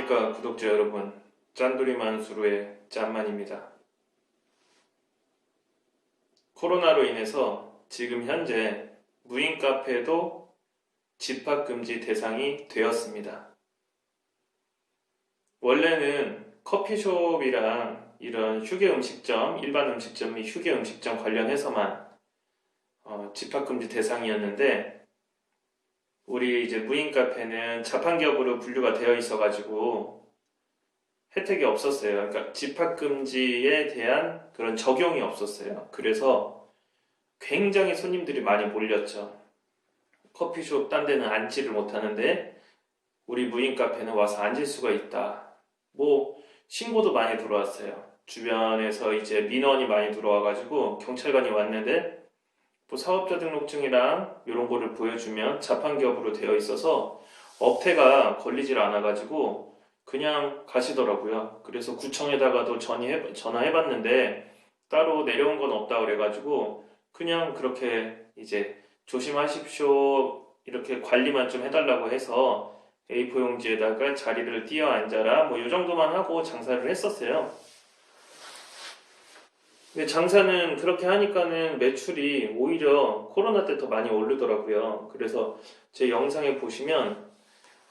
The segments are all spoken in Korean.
안녕하십니까 구독자 여러분, 짠돌이 만수르의 짠만입니다. 코로나로 인해서 지금 현재 무인 카페도 집합금지 대상이 되었습니다. 원래는 커피숍이랑 이런 휴게 음식점, 일반 음식점 및 휴게 음식점 관련해서만 집합금지 대상이었는데, 우리 이제 무인 카페는 자판기업으로 분류가 되어 있어가지고 혜택이 없었어요. 그러니까 집합금지에 대한 그런 적용이 없었어요. 그래서 굉장히 손님들이 많이 몰렸죠. 커피숍 딴 데는 앉지를 못하는데 우리 무인 카페는 와서 앉을 수가 있다. 뭐 신고도 많이 들어왔어요. 주변에서 이제 민원이 많이 들어와가지고 경찰관이 왔는데 뭐 사업자 등록증이랑 이런 거를 보여주면 자판기업으로 되어 있어서 업태가 걸리질 않아가지고 그냥 가시더라고요. 그래서 구청에다가도 전화해봤는데 따로 내려온 건 없다 그래가지고 그냥 그렇게 이제 조심하십시오 이렇게 관리만 좀 해달라고 해서 A4 용지에다가 자리를 띄어 앉아라 뭐 이 정도만 하고 장사를 했었어요. 근데 장사는 그렇게 하니까는 매출이 오히려 코로나 때 더 많이 오르더라고요. 그래서 제 영상에 보시면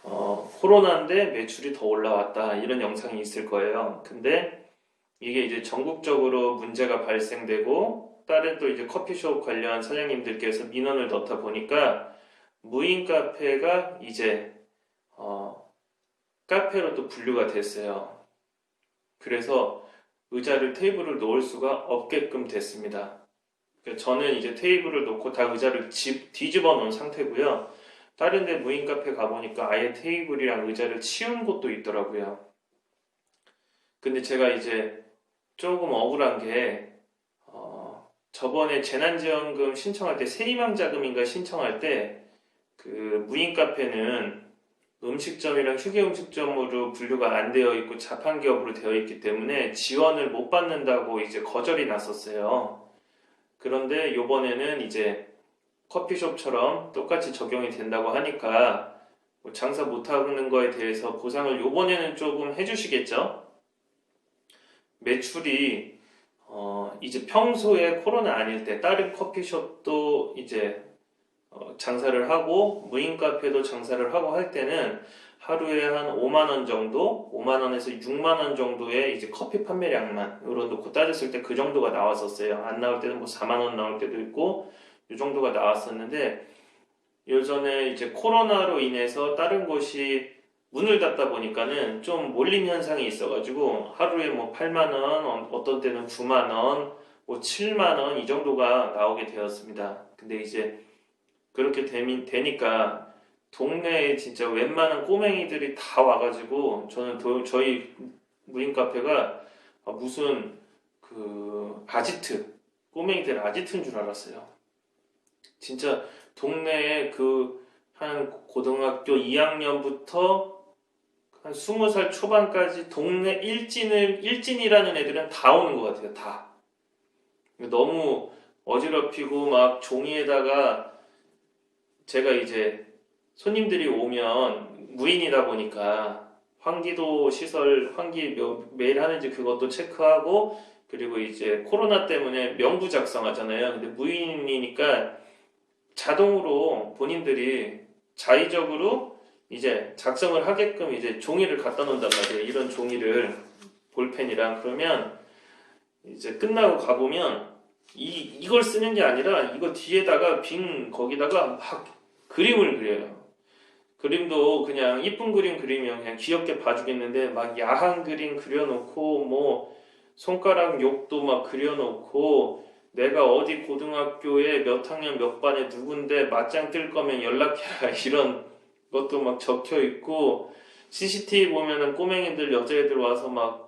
코로나인데 매출이 더 올라왔다 이런 영상이 있을 거예요. 근데 이게 이제 전국적으로 문제가 발생되고 다른 또 이제 커피숍 관련 사장님들께서 민원을 넣다 보니까 무인 카페가 이제 카페로 또 분류가 됐어요. 그래서 의자를 테이블을 놓을 수가 없게끔 됐습니다. 그러니까 저는 이제 테이블을 놓고 다 의자를 뒤집어 놓은 상태고요. 다른 데 무인 카페 가보니까 아예 테이블이랑 의자를 치운 곳도 있더라고요. 근데 제가 이제 조금 억울한 게 저번에 재난지원금 신청할 때 세희망자금인가 신청할 때 그 무인 카페는 음식점이랑 휴게 음식점으로 분류가 안 되어 있고 자판기업으로 되어 있기 때문에 지원을 못 받는다고 이제 거절이 났었어요. 그런데 요번에는 이제 커피숍처럼 똑같이 적용이 된다고 하니까 뭐 장사 못하는 거에 대해서 보상을 요번에는 조금 해주시겠죠? 매출이 이제 평소에 코로나 아닐 때 다른 커피숍도 이제 장사를 하고 무인 카페도 장사를 하고 할 때는 하루에 한 5만 원 정도, 5만 원에서 6만 원 정도의 이제 커피 판매량만 으로 놓고 따졌을 때 그 정도가 나왔었어요. 안 나올 때는 뭐 4만 원 나올 때도 있고 이 정도가 나왔었는데 예전에 이제 코로나로 인해서 다른 곳이 문을 닫다 보니까는 좀 몰림 현상이 있어가지고 하루에 뭐 8만 원, 어떤 때는 9만 원, 뭐 7만 원 이 정도가 나오게 되었습니다. 근데 이제 그렇게 되니까 동네에 진짜 웬만한 꼬맹이들이 다 와가지고 저는 저희 무인 카페가 무슨 그 아지트 꼬맹이들 아지트인 줄 알았어요. 진짜 동네에 그 한 고등학교 2학년부터 한 20살 초반까지 동네 일진이라는 애들은 다 오는 것 같아요. 다. 너무 어지럽히고 막 종이에다가 제가 이제 손님들이 오면 무인이다 보니까 환기도 시설 환기 매일 하는지 그것도 체크하고 그리고 이제 코로나 때문에 명부 작성하잖아요. 근데 무인이니까 자동으로 본인들이 자의적으로 이제 작성을 하게끔 이제 종이를 갖다 놓는단 말이에요. 이런 종이를 볼펜이랑 그러면 이제 끝나고 가보면 이걸 쓰는 게 아니라 이거 뒤에다가 빈 거기다가 막 그림을 그려요. 그림도 그냥 이쁜 그림 그리면 그냥 귀엽게 봐주겠는데 막 야한 그림 그려놓고 뭐 손가락 욕도 막 그려놓고 내가 어디 고등학교에 몇 학년 몇 반에 누군데 맞짱 뜰 거면 연락해라 이런 것도 막 적혀 있고 CCTV 보면은 꼬맹이들 여자애들 와서 막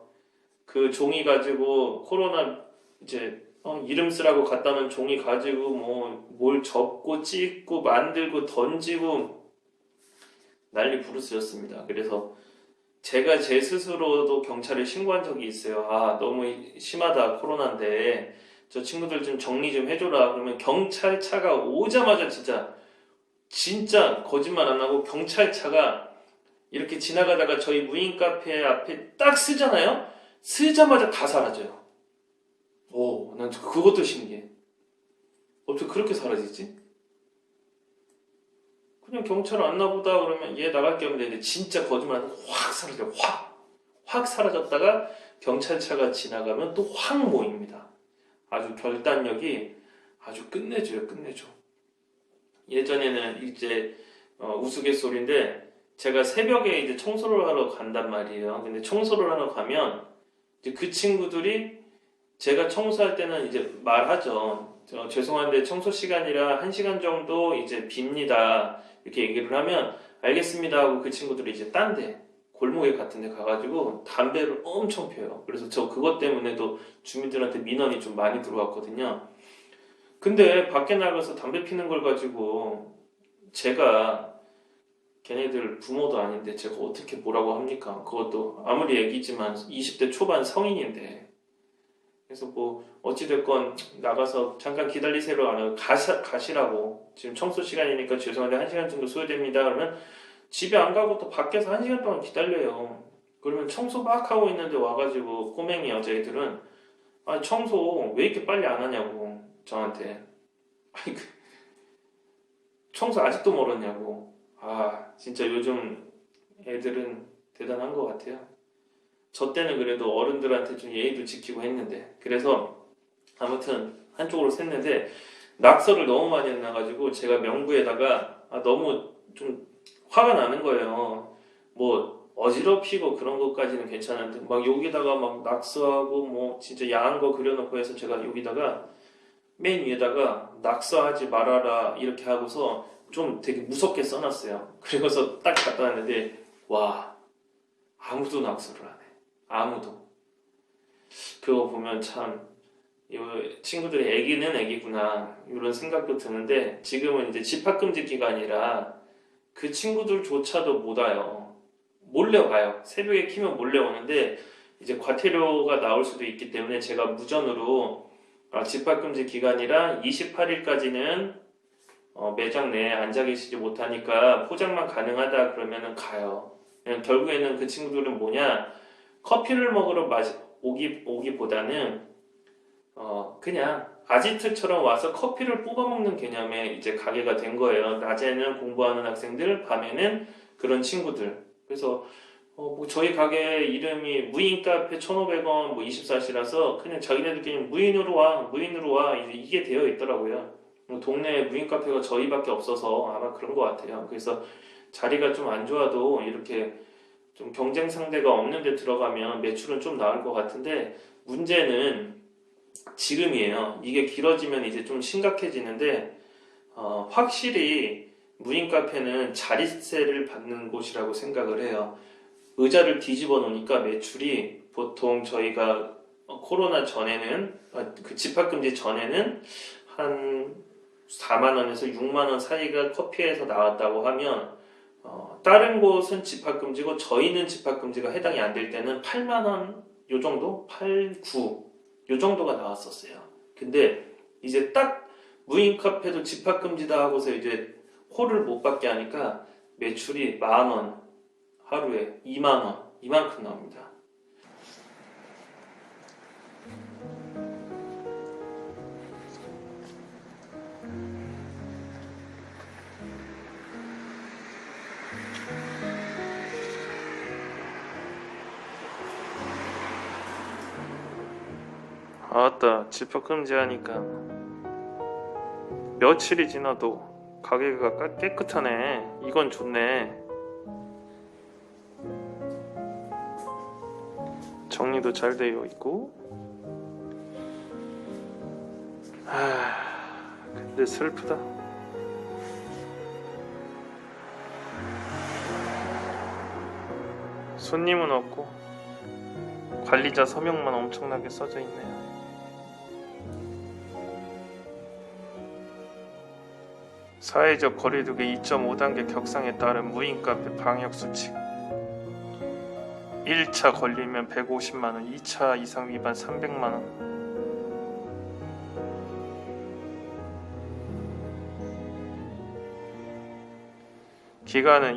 그 종이 가지고 코로나 이제 이름 쓰라고 갖다 놓은 종이 가지고 뭐 뭘 접고 찍고 만들고 던지고 난리 부르스였습니다. 그래서 제가 제 스스로도 경찰에 신고한 적이 있어요. 아 너무 심하다 코로나인데 저 친구들 좀 정리 좀 해줘라. 그러면 경찰차가 오자마자 진짜 거짓말 안 하고 경찰차가 이렇게 지나가다가 저희 무인 카페 앞에 딱 쓰잖아요. 쓰자마자 다 사라져요. 오, 난 그것도 신기해. 어떻게 그렇게 사라지지? 그냥 경찰 안 나보다 그러면 얘 나갈게 하면 되는데 진짜 거짓말하면 확 사라져요. 확 사라졌다가 경찰차가 지나가면 또 확 모입니다. 아주 결단력이 아주 끝내줘요. 끝내줘. 예전에는 이제 우스갯소리인데 제가 새벽에 이제 청소를 하러 간단 말이에요. 근데 청소를 하러 가면 이제 그 친구들이 제가 청소할 때는 이제 말하죠. 죄송한데 청소 시간이라 1시간 정도 이제 빕니다. 이렇게 얘기를 하면 알겠습니다 하고 그 친구들이 이제 딴데 골목에 같은 데 가가지고 담배를 엄청 펴요. 그래서 저 그것 때문에도 주민들한테 민원이 좀 많이 들어왔거든요. 근데 밖에 나가서 담배 피는 걸 가지고 제가 걔네들 부모도 아닌데 제가 어떻게 뭐라고 합니까? 그것도 아무리 애기지만 20대 초반 성인인데. 그래서 뭐 어찌됐건 나가서 잠깐 기다리세요 안 하고 가시라고 지금 청소 시간이니까 죄송한데 1시간 정도 소요됩니다. 그러면 집에 안 가고 또 밖에서 1시간 동안 기다려요. 그러면 청소 막 하고 있는데 와가지고 꼬맹이 여자애들은 아 청소 왜 이렇게 빨리 안 하냐고 저한테 아니 청소 아직도 멀었냐고. 아 진짜 요즘 애들은 대단한 것 같아요. 저 때는 그래도 어른들한테 좀 예의도 지키고 했는데 그래서 아무튼 한쪽으로 샜는데 낙서를 너무 많이 해놔가지고 제가 명부에다가 너무 좀 화가 나는 거예요. 뭐 어지럽히고 그런 것까지는 괜찮은데 막 여기다가 막 낙서하고 뭐 진짜 야한 거 그려놓고 해서 제가 여기다가 맨 위에다가 낙서하지 말아라 이렇게 하고서 좀 되게 무섭게 써놨어요. 그리고서 딱 갖다 놨는데 와 아무도 낙서를 안 해. 아무도. 그거 보면 참 이 친구들이 애기는 애기구나 이런 생각도 드는데 지금은 이제 집합금지 기간이라 그 친구들조차도 못 와요. 몰래 와요. 새벽에 키면 몰래 오는데 이제 과태료가 나올 수도 있기 때문에 제가 무전으로 집합금지 기간이라 28일까지는 매장 내에 앉아 계시지 못하니까 포장만 가능하다 그러면은 가요. 결국에는 그 친구들은 뭐냐 커피를 먹으러 오기보다는 그냥 아지트처럼 와서 커피를 뽑아 먹는 개념의 이제 가게가 된 거예요. 낮에는 공부하는 학생들, 밤에는 그런 친구들. 그래서 뭐 저희 가게 이름이 무인 카페 1,500원 뭐 24시라서 그냥 자기네들끼리 무인으로 와 이게 되어 있더라고요. 동네에 무인 카페가 저희밖에 없어서 아마 그런 것 같아요. 그래서 자리가 좀 안 좋아도 이렇게 좀 경쟁 상대가 없는 데 들어가면 매출은 좀 나을 것 같은데 문제는 지금이에요. 이게 길어지면 이제 좀 심각해지는데 확실히 무인 카페는 자릿세를 받는 곳이라고 생각을 해요. 의자를 뒤집어 놓으니까 매출이 보통 저희가 코로나 전에는 그 집합금지 전에는 한 4만 원에서 6만 원 사이가 커피에서 나왔다고 하면 다른 곳은 집합금지고 저희는 집합금지가 해당이 안 될 때는 8만 원 요 정도? 8, 9 요 정도가 나왔었어요. 근데 이제 딱 무인 카페도 집합금지다 하고서 이제 홀을 못 받게 하니까 매출이 10,000원 하루에 2만 원 이만큼 나옵니다. 아따 집합금지 하니까 며칠이 지나도 가게가 깨끗하네. 이건 좋네. 정리도 잘 되어 있고. 근데 슬프다. 손님은 없고 관리자 서명만 엄청나게 써져 있네요. 사회적 거리두기 2.5단계 격상에 따른 무인 카페 방역 수칙. 1차 걸리면 150만원, 2차 이상 위반 300만원. 기간은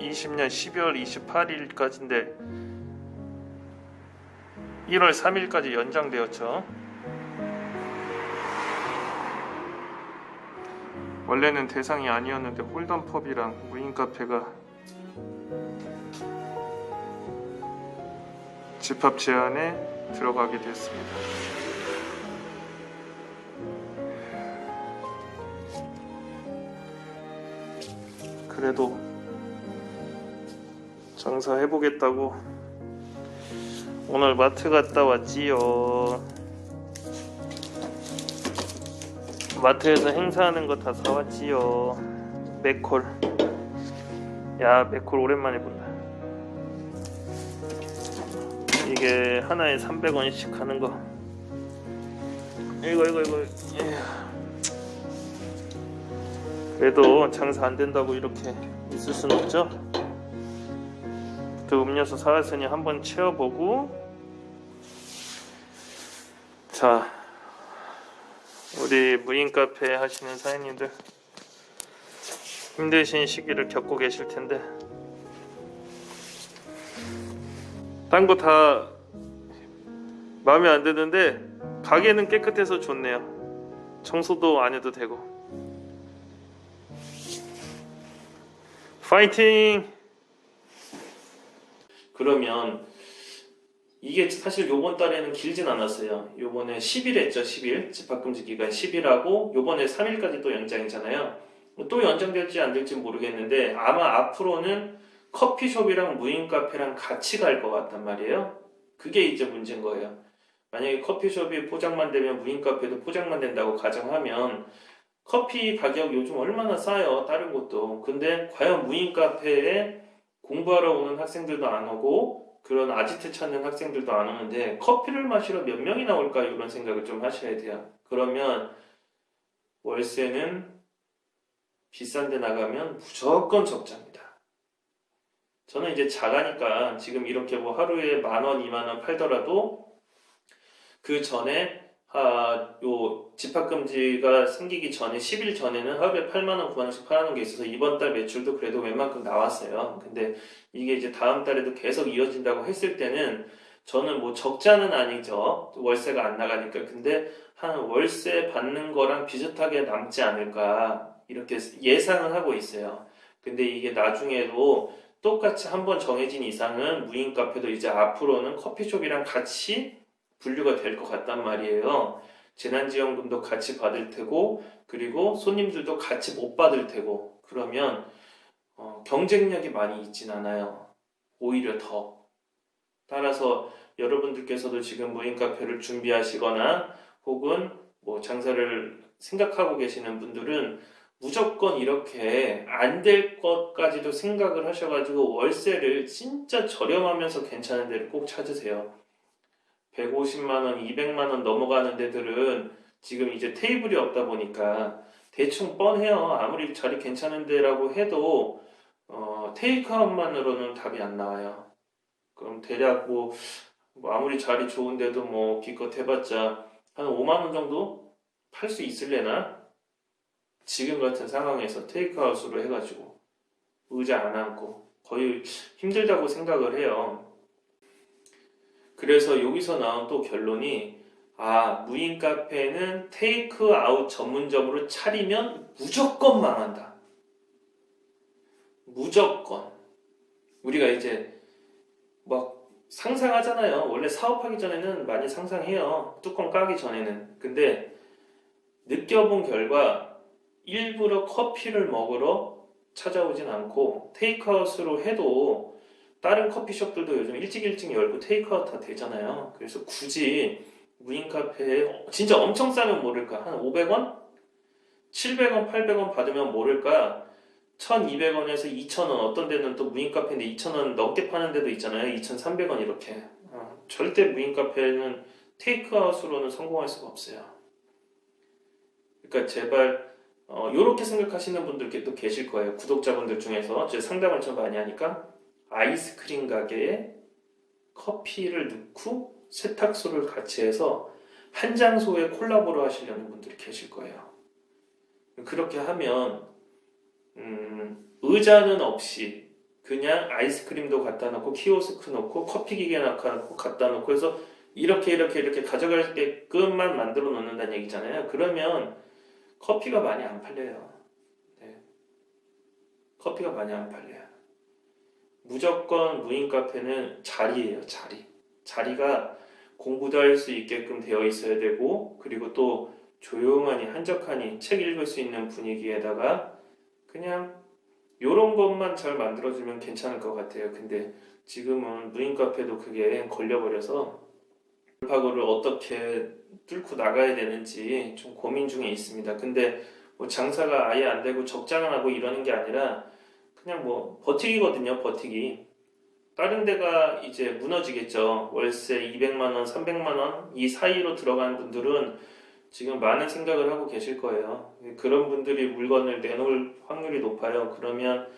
2020년 12월 28일까지인데 1월 3일까지 연장되었죠. 원래는 대상이 아니었는데 홀덤펍이랑 무인카페가 집합 제한에 들어가게 됐습니다. 그래도 장사해보겠다고 오늘 마트 갔다 왔지요. 마트에서 행사하는 거 다 사왔지요. 맥콜. 야, 맥콜 오랜만에 본다. 이게 하나에 300원씩 하는 거. 이거. 에휴. 그래도 장사 안 된다고 이렇게 있을 순 없죠. 또 음료수 사왔으니 한번 채워보고. 자, 우리 무인 카페 하시는 사장님들 힘드신 시기를 겪고 계실 텐데 딴 거 다 마음에 안 드는데 가게는 깨끗해서 좋네요. 청소도 안 해도 되고. 파이팅! 그러면 이게 사실 요번 달에는 길진 않았어요. 요번에 10일 했죠. 10일 집합금지 기간 10일하고 요번에 3일까지 또 연장이잖아요. 또 연장될지 안 될지 모르겠는데 아마 앞으로는 커피숍이랑 무인 카페랑 같이 갈 것 같단 말이에요. 그게 이제 문제인 거예요. 만약에 커피숍이 포장만 되면 무인 카페도 포장만 된다고 가정하면 커피 가격 요즘 얼마나 싸요. 다른 곳도. 근데 과연 무인 카페에 공부하러 오는 학생들도 안 오고 그런 아지트 찾는 학생들도 안 오는데 커피를 마시러 몇 명이 나올까 이런 생각을 좀 하셔야 돼요. 그러면 월세는 비싼 데 나가면 무조건 적자입니다. 저는 이제 자가니까 지금 이렇게 뭐 하루에 10,000원, 20,000원 팔더라도 그 전에 요 집합금지가 생기기 전에 10일 전에는 하루에 80,000원, 90,000원씩 팔아놓은 게 있어서 이번 달 매출도 그래도 웬만큼 나왔어요. 근데 이게 이제 다음 달에도 계속 이어진다고 했을 때는 저는 뭐 적자는 아니죠. 월세가 안 나가니까. 근데 한 월세 받는 거랑 비슷하게 남지 않을까 이렇게 예상은 하고 있어요. 근데 이게 나중에도 똑같이 한번 정해진 이상은 무인 카페도 이제 앞으로는 커피숍이랑 같이 분류가 될 것 같단 말이에요. 재난지원금도 같이 받을 테고 그리고 손님들도 같이 못 받을 테고 그러면 경쟁력이 많이 있진 않아요. 오히려 더. 따라서 여러분들께서도 지금 무인 카페를 준비하시거나 혹은 뭐 장사를 생각하고 계시는 분들은 무조건 이렇게 안 될 것까지도 생각을 하셔가지고 월세를 진짜 저렴하면서 괜찮은 데를 꼭 찾으세요. 150만원, 200만원 넘어가는 데들은 지금 이제 테이블이 없다 보니까 대충 뻔해요. 아무리 자리 괜찮은 데라고 해도 테이크아웃만으로는 답이 안 나와요. 그럼 대략 뭐 아무리 자리 좋은데도 뭐 기껏 해봤자 한 5만원 정도 팔 수 있을래나? 지금 같은 상황에서 테이크아웃으로 해가지고 의자 안 앉고 거의 힘들다고 생각을 해요. 그래서 여기서 나온 또 결론이 무인 카페는 테이크아웃 전문점으로 차리면 무조건 망한다. 무조건. 우리가 이제 막 상상하잖아요. 원래 사업하기 전에는 많이 상상해요. 뚜껑 까기 전에는. 근데 느껴본 결과 일부러 커피를 먹으러 찾아오진 않고 테이크아웃으로 해도 다른 커피숍들도 요즘 일찍 열고 테이크아웃 다 되잖아요. 그래서 굳이 무인 카페에 진짜 엄청 싸면 모를까? 한 500원? 700원, 800원 받으면 모를까? 1,200원에서 2,000원 어떤 데는 또 무인 카페인데 2,000원 넘게 파는 데도 있잖아요. 2,300원 이렇게. 절대 무인 카페는 테이크아웃으로는 성공할 수가 없어요. 그러니까 제발 요렇게 생각하시는 분들 또 계실 거예요. 구독자분들 중에서 제가 상담을 좀 많이 하니까 아이스크림 가게에 커피를 넣고 세탁소를 같이 해서 한 장소에 콜라보를 하시려는 분들이 계실 거예요. 그렇게 하면 의자는 없이 그냥 아이스크림도 갖다 놓고 키오스크 놓고 커피 기계 갖다 놓고 해서 이렇게 가져갈게끔만 만들어 놓는다는 얘기잖아요. 그러면 커피가 많이 안 팔려요. 네. 커피가 많이 안 팔려요. 무조건 무인 카페는 자리예요, 자리. 자리가 공부도 할 수 있게끔 되어 있어야 되고, 그리고 또 조용하니 한적하니 책 읽을 수 있는 분위기에다가 그냥 요런 것만 잘 만들어주면 괜찮을 것 같아요. 근데 지금은 무인 카페도 그게 걸려버려서 돌파구를 어떻게 뚫고 나가야 되는지 좀 고민 중에 있습니다. 근데 뭐 장사가 아예 안 되고 적장을 하고 이러는 게 아니라 그냥 뭐 버티기거든요, 버티기. 다른 데가 이제 무너지겠죠. 월세 200만 원, 300만 원 이 사이로 들어간 분들은 지금 많은 생각을 하고 계실 거예요. 그런 분들이 물건을 내놓을 확률이 높아요. 그러면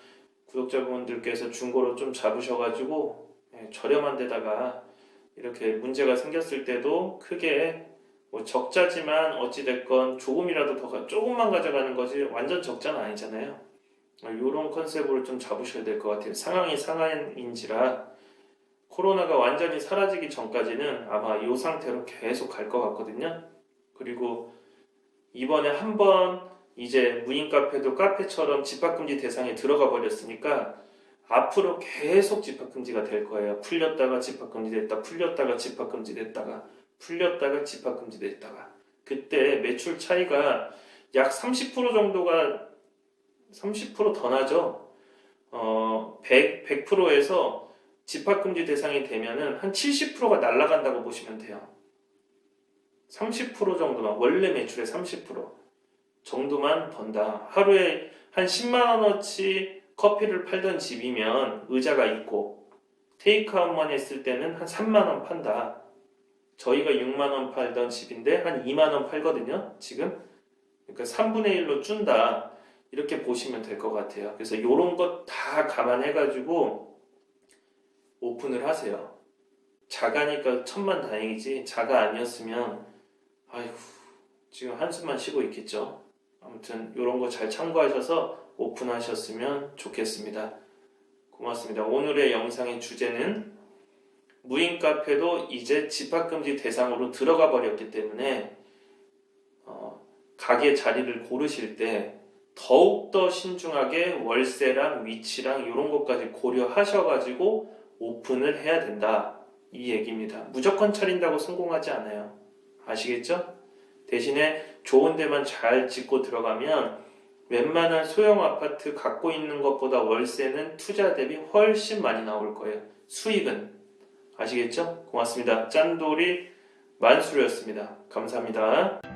구독자분들께서 중고로 좀 잡으셔가지고 저렴한 데다가 이렇게 문제가 생겼을 때도 크게 뭐 적자지만 어찌됐건 조금이라도 조금만 가져가는 거지 완전 적자는 아니잖아요. 이런 컨셉으로 좀 잡으셔야 될 것 같아요. 상황이 상황인지라 코로나가 완전히 사라지기 전까지는 아마 이 상태로 계속 갈 것 같거든요. 그리고 이번에 한번 이제 무인 카페도 카페처럼 집합금지 대상에 들어가 버렸으니까 앞으로 계속 집합금지가 될 거예요. 풀렸다가 집합금지 됐다, 풀렸다가 집합금지 됐다가, 풀렸다가 집합금지 됐다가. 그때 매출 차이가 약 30% 정도가 30%더 나죠. 100%에서 집합금지 대상이 되면은 한 70%가 날아간다고 보시면 돼요. 30% 정도만, 원래 매출의 30% 정도만 번다. 하루에 한 10만 원어치 커피를 팔던 집이면 의자가 있고 테이크아웃만 했을 때는 한 3만 원 판다. 저희가 6만 원 팔던 집인데 한 2만 원 팔거든요. 지금. 그러니까 3분의 1로 준다. 이렇게 보시면 될 것 같아요. 그래서 이런 것 다 감안해가지고 오픈을 하세요. 자가니까 천만다행이지 자가 아니었으면 아이고 지금 한숨만 쉬고 있겠죠. 아무튼 이런 거 잘 참고하셔서 오픈하셨으면 좋겠습니다. 고맙습니다. 오늘의 영상의 주제는 무인 카페도 이제 집합금지 대상으로 들어가 버렸기 때문에 가게 자리를 고르실 때 더욱더 신중하게 월세랑 위치랑 이런 것까지 고려하셔가지고 오픈을 해야 된다. 이 얘기입니다. 무조건 차린다고 성공하지 않아요. 아시겠죠? 대신에 좋은 데만 잘 짓고 들어가면 웬만한 소형 아파트 갖고 있는 것보다 월세는 투자 대비 훨씬 많이 나올 거예요. 수익은. 아시겠죠? 고맙습니다. 짠돌이 만수르였습니다. 감사합니다.